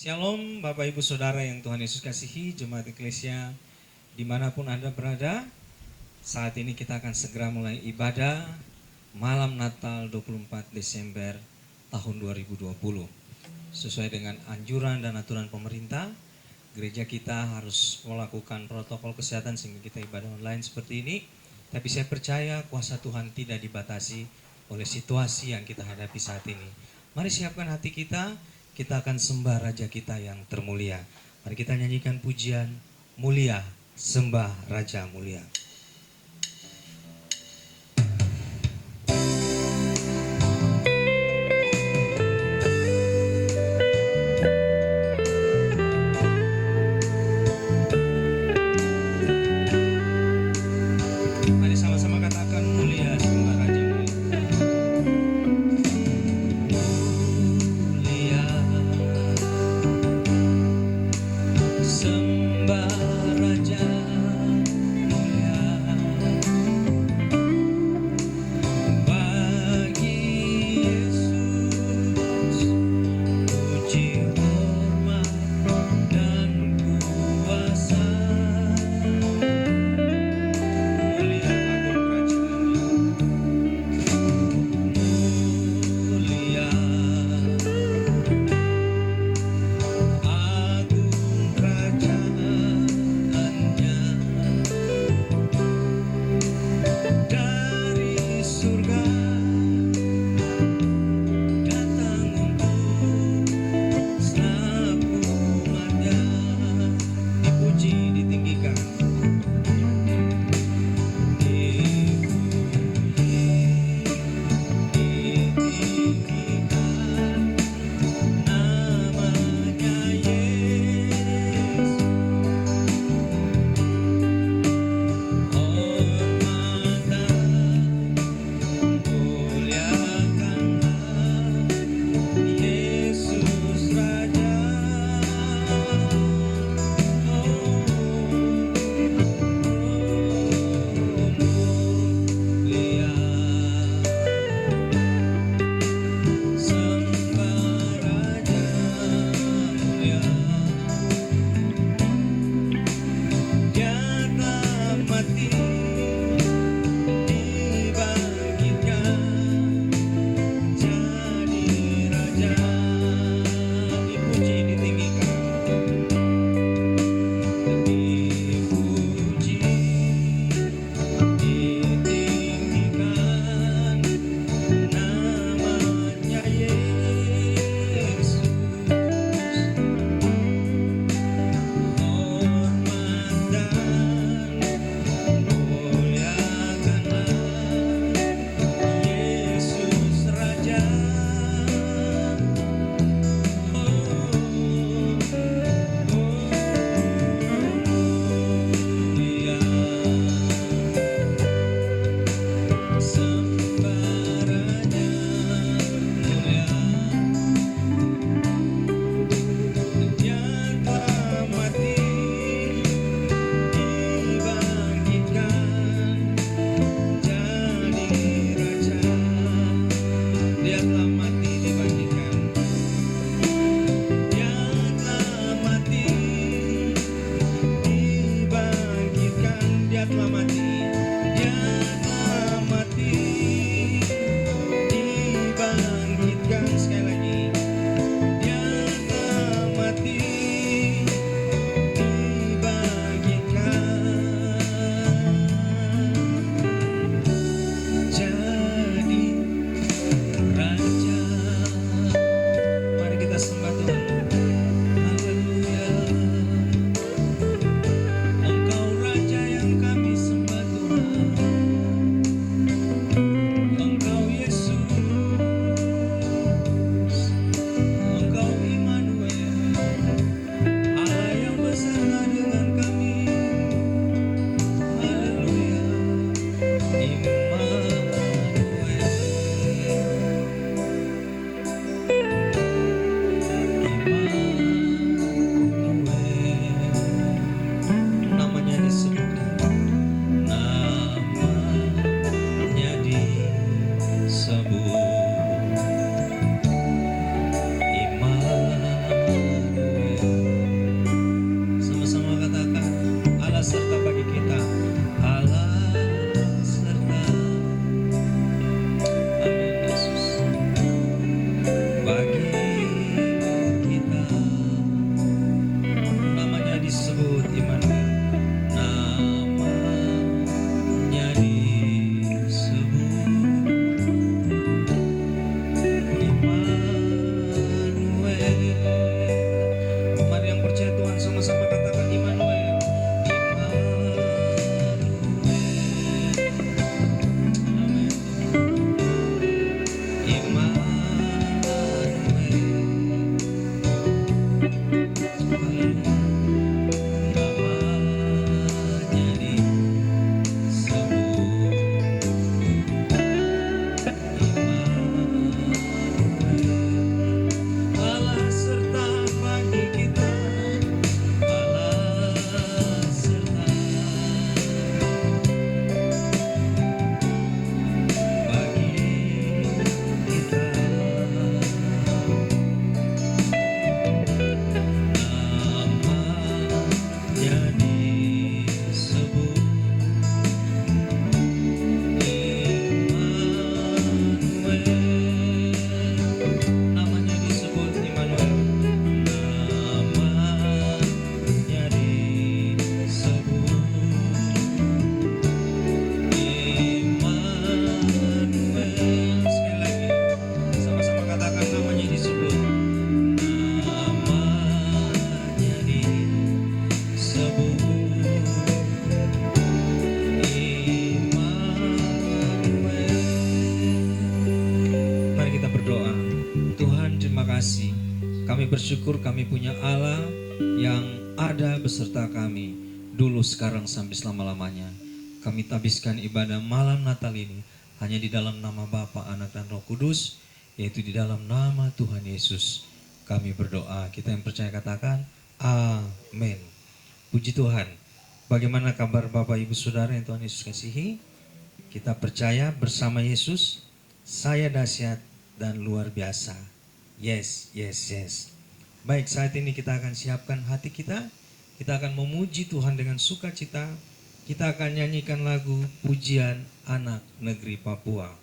Shalom Bapak Ibu Saudara yang Tuhan Yesus kasihi, Jemaat Eklesia dimanapun Anda berada. Saat ini kita akan segera mulai ibadah malam Natal 24 Desember tahun 2020. Sesuai dengan anjuran dan aturan pemerintah, gereja kita harus melakukan protokol kesehatan sehingga kita ibadah online seperti ini. Tapi saya percaya kuasa Tuhan tidak dibatasi oleh situasi yang kita hadapi saat ini. Mari siapkan hati kita akan sembah Raja kita yang termulia. Mari kita nyanyikan pujian mulia, sembah Raja mulia. Mari sama-sama katakan mulia, sembah Raja mulia. Mulia, sembah Raja mulia. Kami bersyukur kami punya Allah yang ada beserta kami dulu, sekarang, sampai selama-lamanya. Kami tabiskan ibadah malam Natal ini hanya di dalam nama Bapa, Anak, dan Roh Kudus, yaitu di dalam nama Tuhan Yesus. Kami berdoa, kita yang percaya katakan amin. Puji Tuhan. Bagaimana kabar Bapak Ibu Saudara yang Tuhan Yesus kasihi? Kita percaya bersama Yesus, saya dahsyat dan luar biasa. Yes, yes, yes. Baik, saat ini kita akan siapkan hati kita. Kita akan memuji Tuhan dengan sukacita. Kita akan nyanyikan lagu pujian Anak Negeri Papua.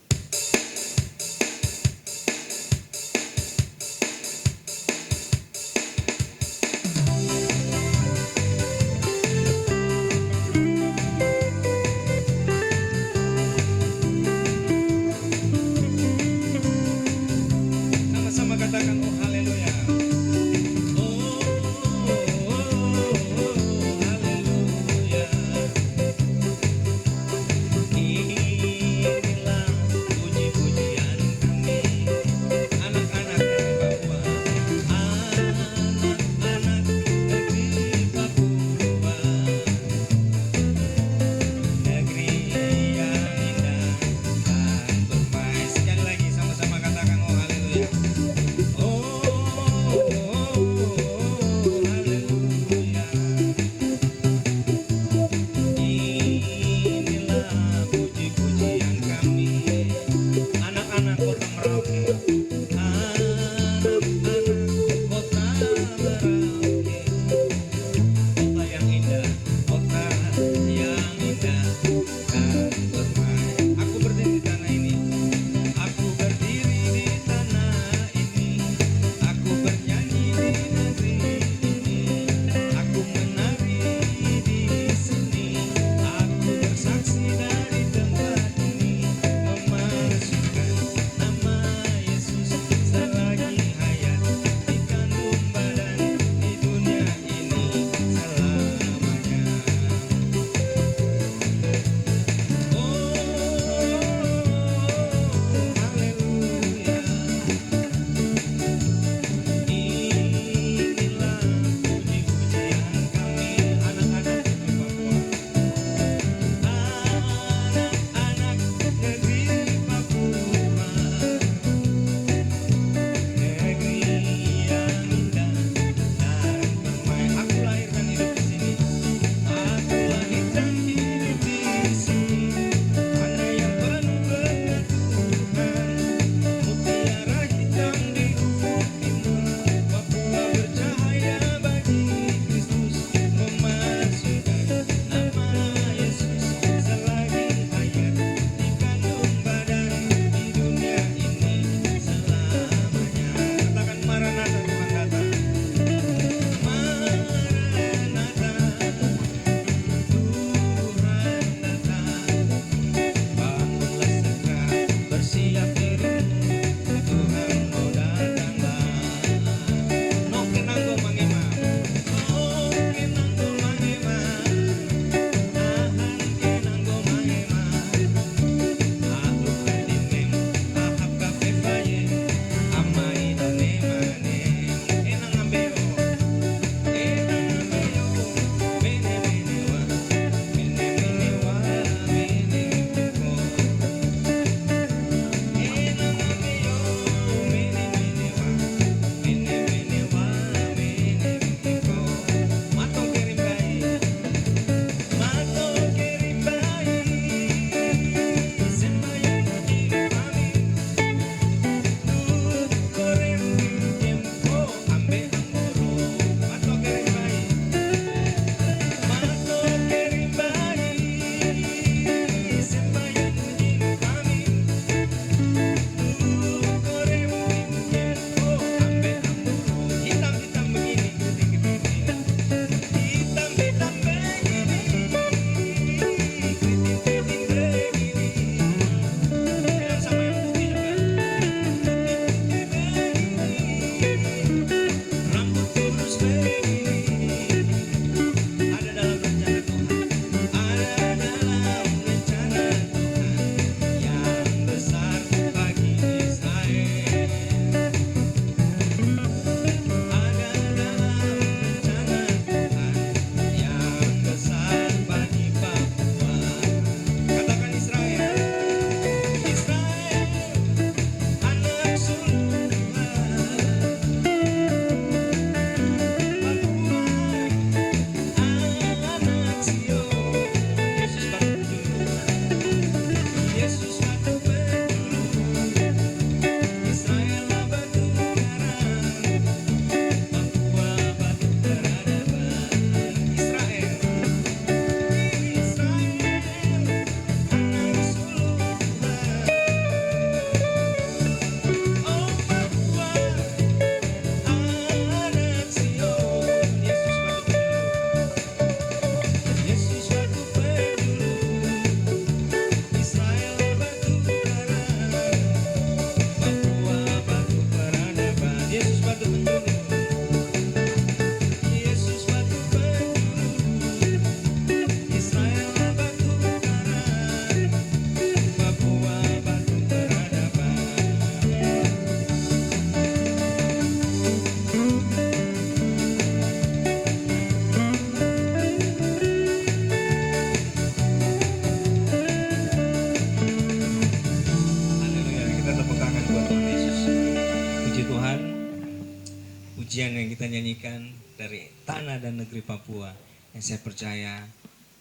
kita nyanyikan dari tanah dan negeri Papua yang saya percaya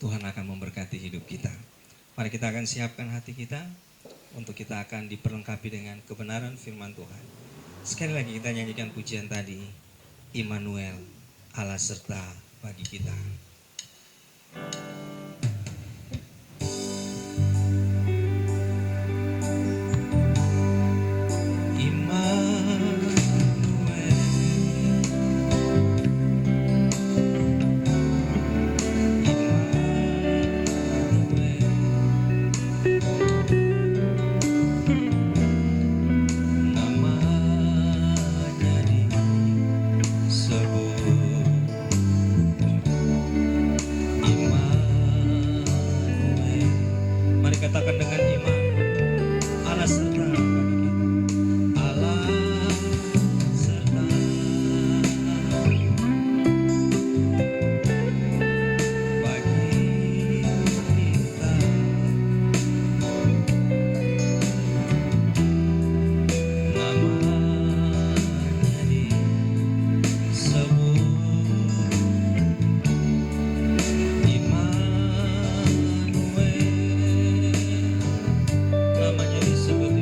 Tuhan akan memberkati hidup kita. Mari kita akan siapkan hati kita untuk kita akan diperlengkapi dengan kebenaran firman Tuhan. Sekali lagi kita nyanyikan pujian tadi, Immanuel, Allah serta bagi kita. Katakan dengan iman, Allah serta bagi kita. Allah serta bagi kita. Namanya disebut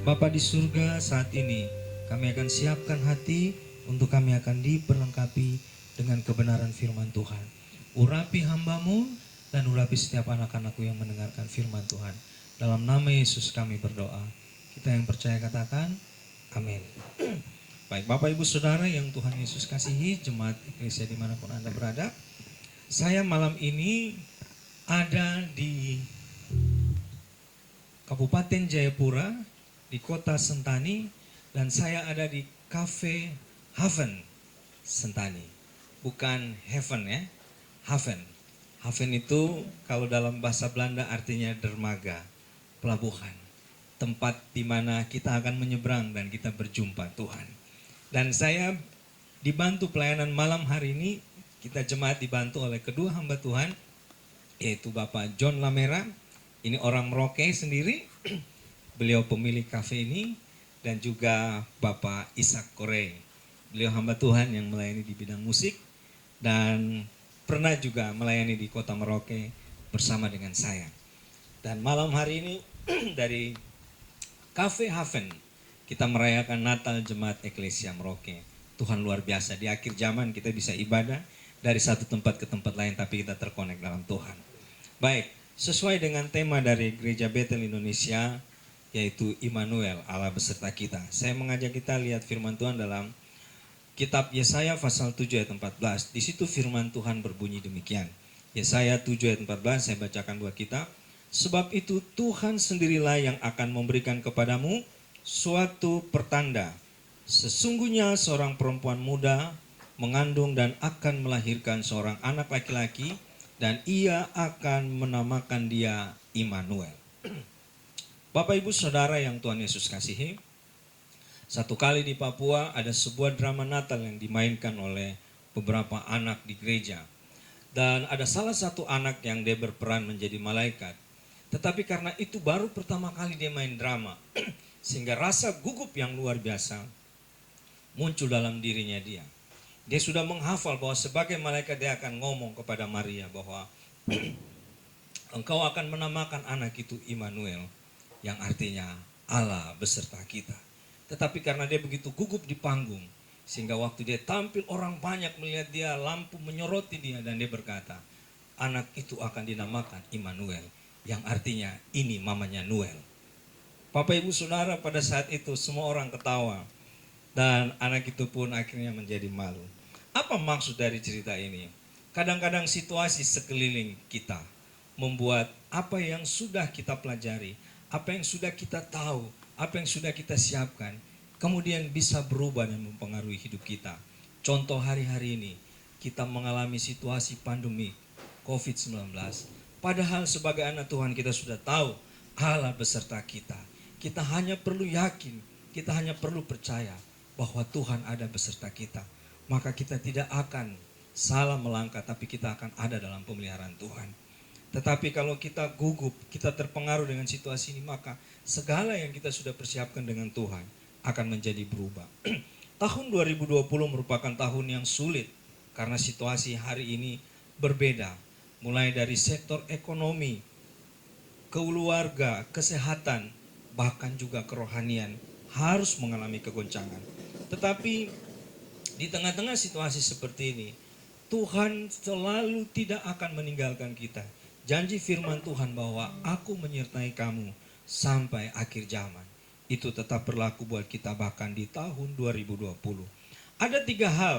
Bapa di surga, saat ini kami akan siapkan hati untuk kami akan diperlengkapi dengan kebenaran firman Tuhan. Urapi hamba-Mu dan urapi setiap anak-anak-Ku yang mendengarkan firman Tuhan. Dalam nama Yesus kami berdoa. Kita yang percaya katakan, amin. Baik, Bapak Ibu Saudara yang Tuhan Yesus kasihi, jemaat Eklesia dimanapun Anda berada. Saya malam ini ada di Kabupaten Jayapura, di kota Sentani, dan saya ada di Cafe Haven Sentani. Bukan heaven ya, Haven. Haven itu kalau dalam bahasa Belanda artinya dermaga, pelabuhan. Tempat di mana kita akan menyeberang dan kita berjumpa Tuhan. Dan saya dibantu pelayanan malam hari ini, kita jemaat dibantu oleh kedua hamba Tuhan, yaitu Bapak John Lamera, ini orang Merauke sendiri, beliau pemilik kafe ini, dan juga Bapak Ishak Korey. Beliau hamba Tuhan yang melayani di bidang musik dan pernah juga melayani di kota Merauke bersama dengan saya. Dan malam hari ini dari Cafe Haven kita merayakan Natal Jemaat Eklesia Merauke. Tuhan luar biasa, di akhir zaman kita bisa ibadah dari satu tempat ke tempat lain tapi kita terkonek dalam Tuhan. Baik, sesuai dengan tema dari Gereja Bethel Indonesia, yaitu Immanuel, Allah beserta kita. Saya mengajak kita lihat firman Tuhan dalam kitab Yesaya pasal 7 ayat 14. Di situ firman Tuhan berbunyi demikian. Yesaya 7 ayat 14, saya bacakan buat kita. Sebab itu Tuhan sendirilah yang akan memberikan kepadamu suatu pertanda. Sesungguhnya seorang perempuan muda mengandung dan akan melahirkan seorang anak laki-laki, dan ia akan menamakan dia Immanuel. Bapak Ibu Saudara yang Tuhan Yesus kasihi, satu kali di Papua ada sebuah drama Natal yang dimainkan oleh beberapa anak di gereja. Dan ada salah satu anak yang dia berperan menjadi malaikat. Tetapi karena itu baru pertama kali dia main drama, sehingga rasa gugup yang luar biasa muncul dalam dirinya dia. Dia sudah menghafal bahwa sebagai malaikat dia akan ngomong kepada Maria bahwa engkau akan menamakan anak itu Immanuel, yang artinya Allah beserta kita. Tetapi karena dia begitu gugup di panggung, sehingga waktu dia tampil orang banyak melihat dia, lampu menyoroti dia, dan dia berkata, anak itu akan dinamakan Immanuel, yang artinya ini mamanya Noel. Bapak Ibu Saudara, pada saat itu semua orang ketawa, dan anak itu pun akhirnya menjadi malu. Apa maksud dari cerita ini? Kadang-kadang situasi sekeliling kita membuat apa yang sudah kita pelajari, apa yang sudah kita tahu, apa yang sudah kita siapkan, kemudian bisa berubah dan mempengaruhi hidup kita. Contoh hari-hari ini, kita mengalami situasi pandemi COVID-19. Padahal sebagai anak Tuhan kita sudah tahu Allah beserta kita. Kita hanya perlu yakin, kita hanya perlu percaya bahwa Tuhan ada beserta kita. maka kita tidak akan salah melangkah, tapi kita akan ada dalam pemeliharaan Tuhan. Tetapi kalau kita gugup, kita terpengaruh dengan situasi ini, maka segala yang kita sudah persiapkan dengan Tuhan akan menjadi berubah. Tahun 2020 merupakan tahun yang sulit karena situasi hari ini berbeda. Mulai dari sektor ekonomi, keluarga, kesehatan, bahkan juga kerohanian harus mengalami kegoncangan. Tetapi di tengah-tengah situasi seperti ini, Tuhan selalu tidak akan meninggalkan kita. Janji firman Tuhan bahwa aku menyertai kamu sampai akhir zaman. Itu tetap berlaku buat kita bahkan di tahun 2020. Ada 3 hal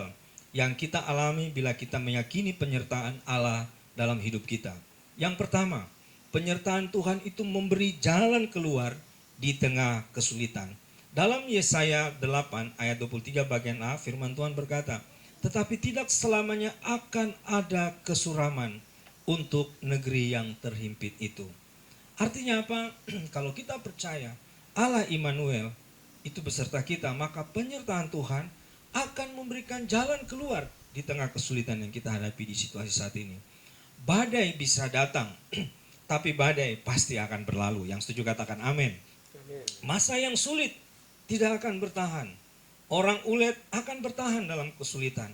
yang kita alami bila kita meyakini penyertaan Allah dalam hidup kita. Yang pertama, penyertaan Tuhan itu memberi jalan keluar di tengah kesulitan. Dalam Yesaya 8 ayat 23 bagian A, firman Tuhan berkata, tetapi tidak selamanya akan ada kesuraman untuk negeri yang terhimpit itu. Artinya apa? Kalau kita percaya Allah Immanuel itu beserta kita, maka penyertaan Tuhan akan memberikan jalan keluar di tengah kesulitan yang kita hadapi di situasi saat ini. Badai bisa datang, tapi badai pasti akan berlalu. Yang setuju katakan amin. Masa yang sulit tidak akan bertahan. Orang ulet akan bertahan dalam kesulitan.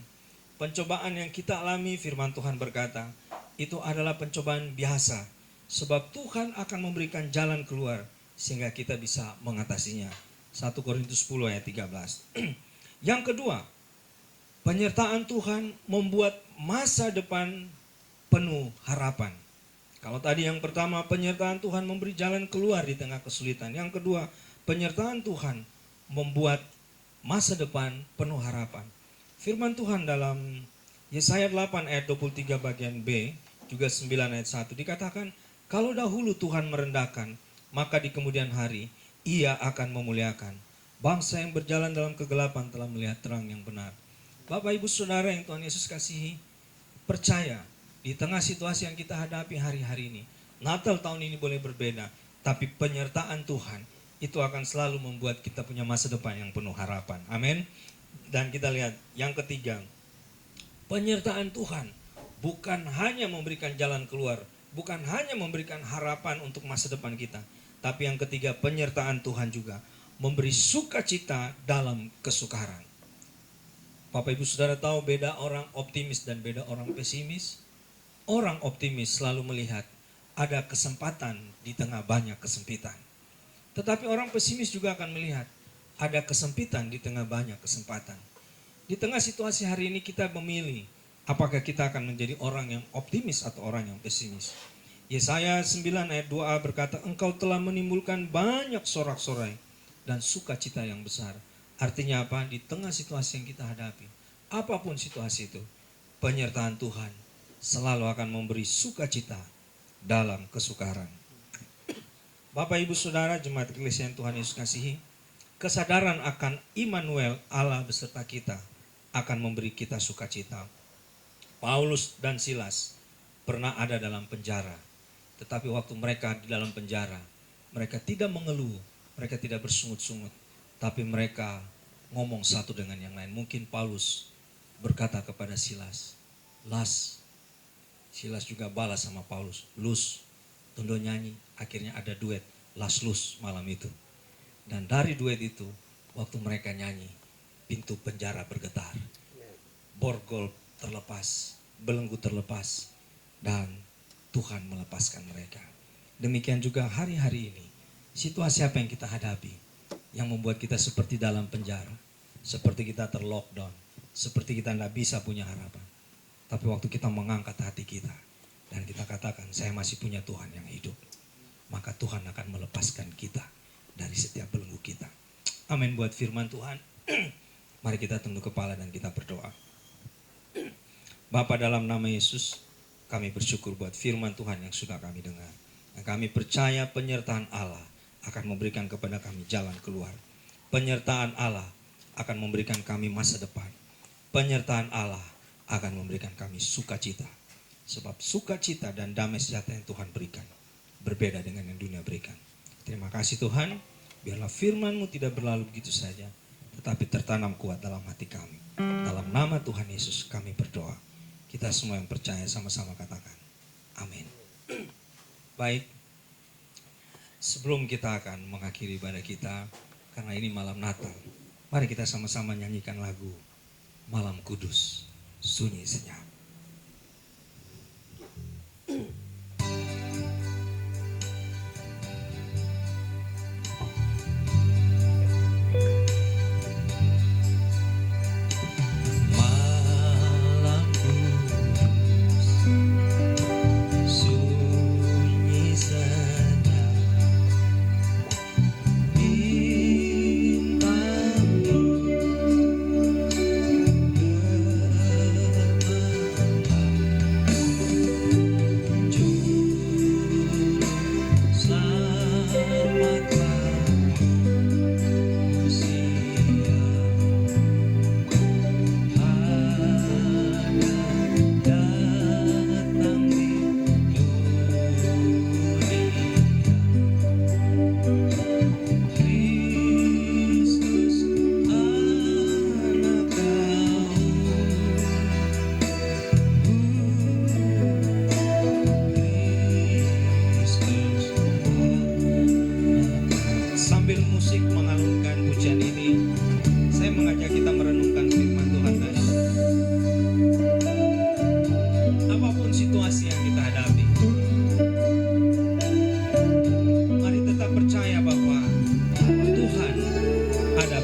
Pencobaan yang kita alami, firman Tuhan berkata, itu adalah pencobaan biasa. Sebab Tuhan akan memberikan jalan keluar sehingga kita bisa mengatasinya. 1 Korintus 10 ayat 13. Yang kedua, penyertaan Tuhan membuat masa depan penuh harapan. Kalau tadi yang pertama, penyertaan Tuhan memberi jalan keluar di tengah kesulitan. Yang kedua, penyertaan Tuhan membuat masa depan penuh harapan. Firman Tuhan dalam Yesaya 8 ayat 23 bagian B, juga 9 ayat 1 dikatakan, kalau dahulu Tuhan merendahkan, maka di kemudian hari Ia akan memuliakan. Bangsa yang berjalan dalam kegelapan telah melihat terang yang benar. Bapak Ibu Saudara yang Tuhan Yesus kasihi, percaya di tengah situasi yang kita hadapi hari-hari ini, Natal tahun ini boleh berbeda, tapi penyertaan Tuhan itu akan selalu membuat kita punya masa depan yang penuh harapan. Amin. Dan kita lihat yang ketiga, penyertaan Tuhan bukan hanya memberikan jalan keluar, bukan hanya memberikan harapan untuk masa depan kita, tapi yang ketiga, penyertaan Tuhan juga memberi sukacita dalam kesukaran. Bapak Ibu Saudara tahu beda orang optimis dan beda orang pesimis? Orang optimis selalu melihat ada kesempatan di tengah banyak kesempitan. Tetapi orang pesimis juga akan melihat ada kesempitan di tengah banyak kesempatan. Di tengah situasi hari ini kita memilih apakah kita akan menjadi orang yang optimis atau orang yang pesimis. Yesaya 9 ayat 2a berkata, engkau telah menimbulkan banyak sorak-sorai dan sukacita yang besar. Artinya apa? Di tengah situasi yang kita hadapi, apapun situasi itu, penyertaan Tuhan selalu akan memberi sukacita dalam kesukaran. Bapak Ibu Saudara jemaat Eklesia yang Tuhan Yesus kasihi, kesadaran akan Immanuel Allah beserta kita akan memberi kita sukacita. Paulus dan Silas pernah ada dalam penjara, tetapi waktu mereka di dalam penjara, mereka tidak mengeluh, mereka tidak bersungut-sungut, tapi mereka ngomong satu dengan yang lain. Mungkin Paulus berkata kepada Silas, las. Silas juga balas sama Paulus, lus. Tondo nyanyi, akhirnya ada duet, las lus malam itu. Dan dari duet itu, waktu mereka nyanyi, pintu penjara bergetar. Borgol terlepas, belenggu terlepas, dan Tuhan melepaskan mereka. Demikian juga hari-hari ini, situasi apa yang kita hadapi, yang membuat kita seperti dalam penjara, seperti kita terlockdown, seperti kita tidak bisa punya harapan. Tapi waktu kita mengangkat hati kita, dan kita katakan, saya masih punya Tuhan yang hidup, maka Tuhan akan melepaskan kita dari setiap belenggu kita. Amin buat firman Tuhan. Mari kita tunduk kepala dan kita berdoa. Bapa, dalam nama Yesus, kami bersyukur buat firman Tuhan yang sudah kami dengar. Dan kami percaya penyertaan Allah akan memberikan kepada kami jalan keluar. Penyertaan Allah akan memberikan kami masa depan. Penyertaan Allah akan memberikan kami sukacita. Sebab sukacita dan damai sejahtera yang Tuhan berikan berbeda dengan yang dunia berikan. Terima kasih Tuhan, biarlah firman-Mu tidak berlalu begitu saja, tetapi tertanam kuat dalam hati kami. Dalam nama Tuhan Yesus kami berdoa. Kita semua yang percaya sama-sama katakan amin. Baik, sebelum kita akan mengakhiri ibadah kita, karena ini malam Natal, mari kita sama-sama nyanyikan lagu Malam Kudus, Sunyi Senyap.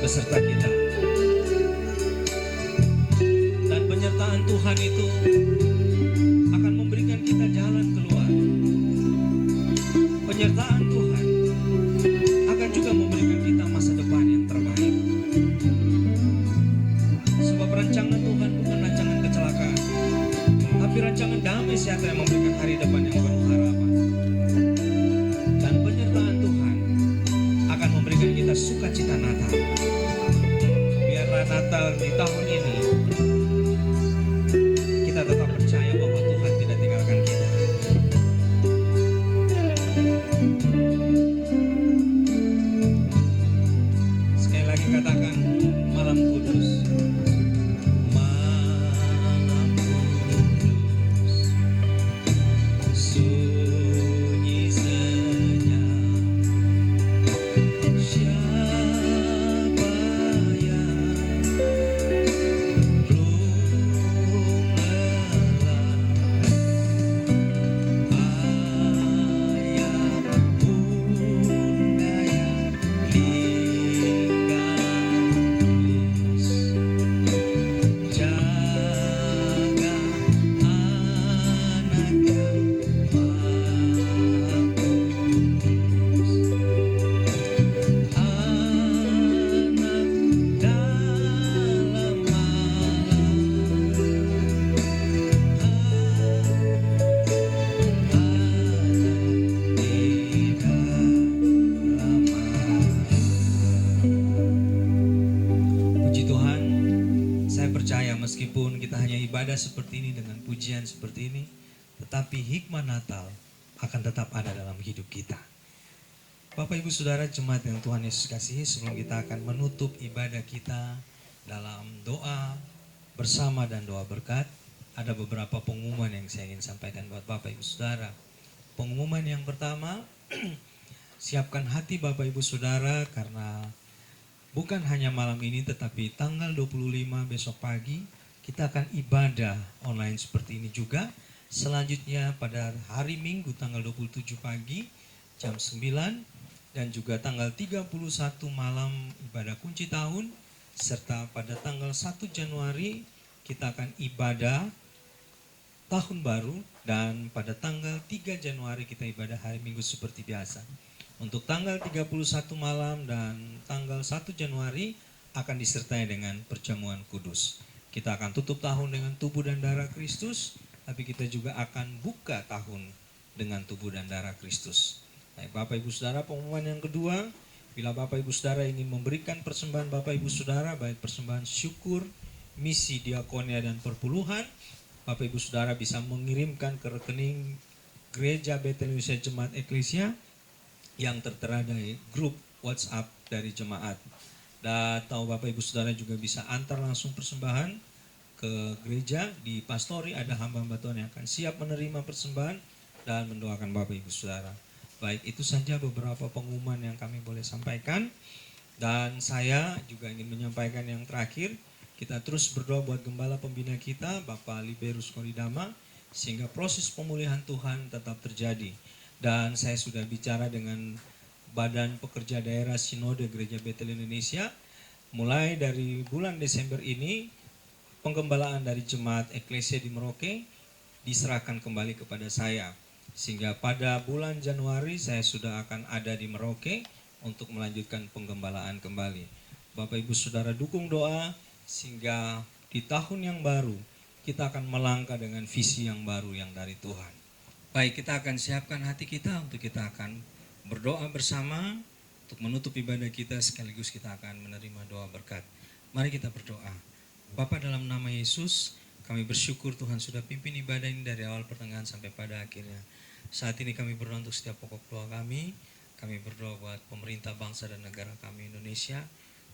Beserta kita, dan penyertaan Tuhan itu akan memberikan kita jalan keluar. Penyertaan Tuhan akan juga memberikan kita masa depan yang terbaik. Sebab rancangan Tuhan bukan rancangan kecelakaan, tapi rancangan damai sejahtera yang memberikan hari depan yang penuh harapan. Dan penyertaan Tuhan akan memberikan kita sukacita Natal. Natal di tahun ini kita tetap percaya bahwa Tuhan tidak tinggalkan kita. Sekali lagi katakan malam kudus. Malam kudus, sunyi senyap. Meskipun kita hanya ibadah seperti ini dengan pujian seperti ini, tetapi hikmah Natal akan tetap ada dalam hidup kita. Bapak Ibu Saudara jemaat yang Tuhan Yesus kasihi, sebelum kita akan menutup ibadah kita dalam doa bersama dan doa berkat, ada beberapa pengumuman yang saya ingin sampaikan buat Bapak Ibu Saudara. Pengumuman yang pertama, siapkan hati Bapak Ibu Saudara, karena bukan hanya malam ini tetapi tanggal 25 besok pagi kita akan ibadah online seperti ini juga. Selanjutnya pada hari Minggu tanggal 27 pagi jam 9, dan juga tanggal 31 malam ibadah kunci tahun, serta pada tanggal 1 Januari kita akan ibadah tahun baru, dan pada tanggal 3 Januari kita ibadah hari Minggu seperti biasa. Untuk tanggal 31 malam dan tanggal 1 Januari akan disertai dengan perjamuan kudus. Kita akan tutup tahun dengan tubuh dan darah Kristus, tapi kita juga akan buka tahun dengan tubuh dan darah Kristus. Baik Bapak Ibu Saudara, pengumuman yang kedua, bila Bapak Ibu Saudara ingin memberikan persembahan Bapak Ibu Saudara, baik persembahan syukur, misi, diakonia, dan perpuluhan, Bapak Ibu Saudara bisa mengirimkan ke rekening Gereja Betel Indonesia Jemaat Eklesia yang tertera dari grup WhatsApp dari jemaat. Dan tahu Bapak Ibu Saudara juga bisa antar langsung persembahan ke gereja di pastori, ada hamba-hamba Tuhan yang akan siap menerima persembahan dan mendoakan Bapak Ibu Saudara. Baik, itu saja beberapa pengumuman yang kami boleh sampaikan. Dan saya juga ingin menyampaikan yang terakhir, kita terus berdoa buat gembala pembina kita, Bapak Liberus Koridama, sehingga proses pemulihan Tuhan tetap terjadi. Dan saya sudah bicara dengan Badan Pekerja Daerah Sinode Gereja Betel Indonesia, mulai dari bulan Desember ini, penggembalaan dari Jemaat Eklesia di Merauke diserahkan kembali kepada saya. Sehingga pada bulan Januari saya sudah akan ada di Merauke untuk melanjutkan penggembalaan kembali. Bapak Ibu Saudara dukung doa sehingga di tahun yang baru kita akan melangkah dengan visi yang baru yang dari Tuhan. Baik, kita akan siapkan hati kita untuk kita akan berdoa bersama untuk menutup ibadah kita, sekaligus kita akan menerima doa berkat. Mari kita berdoa. Bapa, dalam nama Yesus, kami bersyukur Tuhan sudah pimpin ibadah ini dari awal pertengahan sampai pada akhirnya. Saat ini kami berdoa untuk setiap pokok doa kami. Kami berdoa buat pemerintah bangsa dan negara kami Indonesia.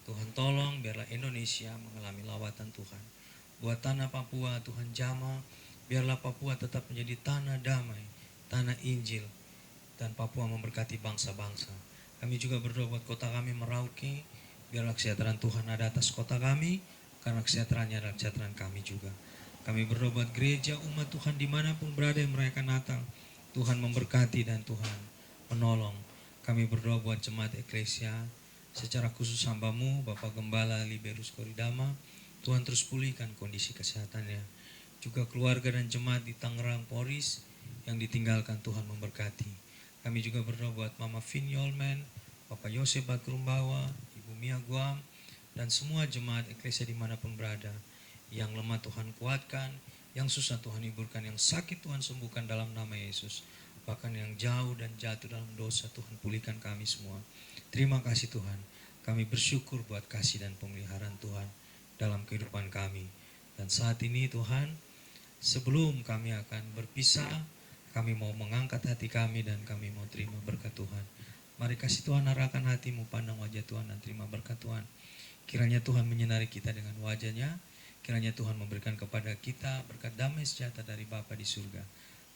Tuhan tolong biarlah Indonesia mengalami lawatan Tuhan. Buat tanah Papua, Tuhan jamah, biarlah Papua tetap menjadi tanah damai, tanah Injil, dan Papua memberkati bangsa-bangsa. Kami juga berdoa buat kota kami Merauke, biarlah kesejahteraan Tuhan ada atas kota kami, karena kesejahteraannya adalah kesejahteraan kami juga. Kami berdoa buat gereja umat Tuhan dimanapun berada yang merayakan Natal, Tuhan memberkati dan Tuhan menolong. Kami berdoa buat jemaat Eklesia, secara khusus hamba-Mu, Bapak Gembala Liberus Koridama, Tuhan terus pulihkan kondisi kesehatannya. Juga keluarga dan jemaat di Tangerang Poris yang ditinggalkan, Tuhan memberkati. Kami juga berdoa buat Mama Vin Yolmen, Bapak Yosef Bakrumbawa, Ibu Mia Guam, dan semua jemaat Eklesia dimanapun berada. Yang lemah Tuhan kuatkan, yang susah Tuhan hiburkan, yang sakit Tuhan sembuhkan dalam nama Yesus. Bahkan yang jauh dan jatuh dalam dosa, Tuhan pulihkan kami semua. Terima kasih Tuhan. Kami bersyukur buat kasih dan pemeliharaan Tuhan dalam kehidupan kami. Dan saat ini Tuhan, sebelum kami akan berpisah, kami mau mengangkat hati kami dan kami mau terima berkat Tuhan. Mari kasih Tuhan arahkan hatimu, pandang wajah Tuhan dan terima berkat Tuhan. Kiranya Tuhan menyinari kita dengan wajahnya. Kiranya Tuhan memberikan kepada kita berkat damai sejahtera dari Bapa di surga.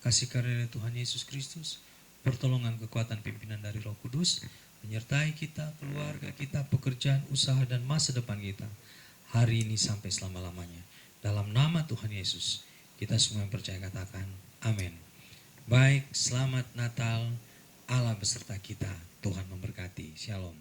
Kasih karunia Tuhan Yesus Kristus, pertolongan kekuatan pimpinan dari Roh Kudus, menyertai kita, keluarga kita, pekerjaan, usaha dan masa depan kita, hari ini sampai selama-lamanya. Dalam nama Tuhan Yesus, kita semua yang percaya katakan, amin. Baik, selamat Natal, Allah beserta kita, Tuhan memberkati, Shalom.